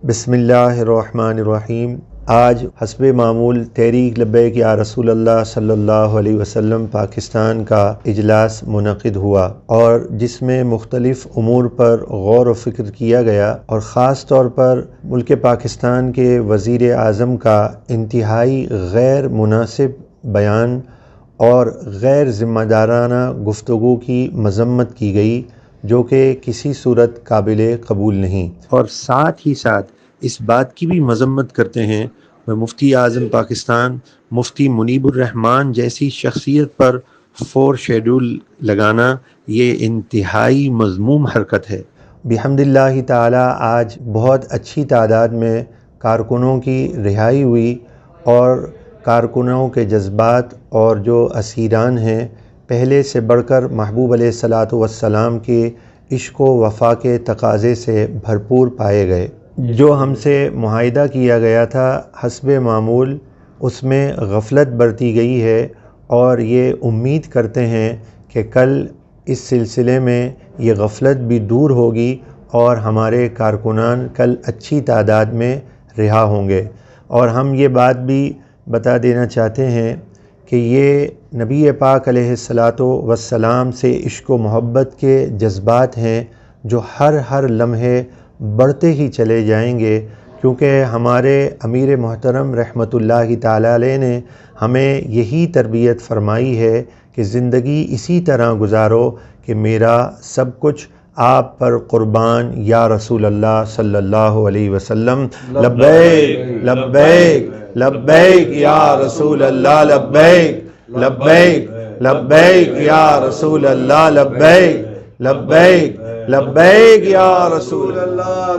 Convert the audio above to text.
बिस्मिल्लाहिर्रहमानिर्रहीम। आज हस्ब मामूल तहरीक लब्बैक या रसूल अल्लाह सल्लल्लाहु अलैहि वसल्लम पाकिस्तान का इजलास मुनक़िद हुआ और जिसमें मुख्तलिफ़ उमूर पर गौर व फ़िक्र किया गया और ख़ास तौर पर मुल्क पाकिस्तान के वज़ीर आज़म का इंतहाई गैर मुनासिब बयान और गैर ज़िम्मेदाराना गुफ्तगू की मज़म्मत की गई, जो कि किसी सूरत काबिल कबूल नहीं। और साथ ही साथ इस बात की भी मज़म्मत करते हैं वह मुफ्ती आज़म पाकिस्तान मुफ्ती मुनीबुर रहमान जैसी शख्सियत पर फोर शेड्यूल लगाना ये इंतहाई मज़मूम हरकत है। बिहम्दिल्लाहि ताला आज बहुत अच्छी तादाद में कारकुनों की रिहाई हुई और कारकुनों के जज्बात और जो असीरान हैं पहले से बढ़कर महबूब अलैहिस्सलातु वस्सलाम के इश्क व वफ़ा के तकाज़े से भरपूर पाए गए। जो हमसे मुआहिदा किया गया था हस्ब मामूल उसमें गफलत बरती गई है और ये उम्मीद करते हैं कि कल इस सिलसिले में ये गफलत भी दूर होगी और हमारे कारकुनान कल अच्छी तादाद में रिहा होंगे। और हम ये बात भी बता देना चाहते हैं कि ये नबी पाक अलैहिस्सलातु वस्सलाम से इश्क व मोहब्बत के जज्बात हैं जो हर लम्हे बढ़ते ही चले जाएंगे, क्योंकि हमारे अमीर मोहतरम रहमतुल्लाहि ताला अलैह ने हमें यही तरबियत फरमाई है कि ज़िंदगी इसी तरह गुजारो कि मेरा सब कुछ आप पर कुर्बान या रसूल अल्लाह सल्लल्लाहु अलैहि वसल्लम। लब्बैक लब्बैक लब्बैक या रसूल अल्लाह, लब्बैक लब्बैक लब्बैक या रसूल अल्लाह, लब्बैक लब्बैक लब्बैक या रसूल अल्लाह।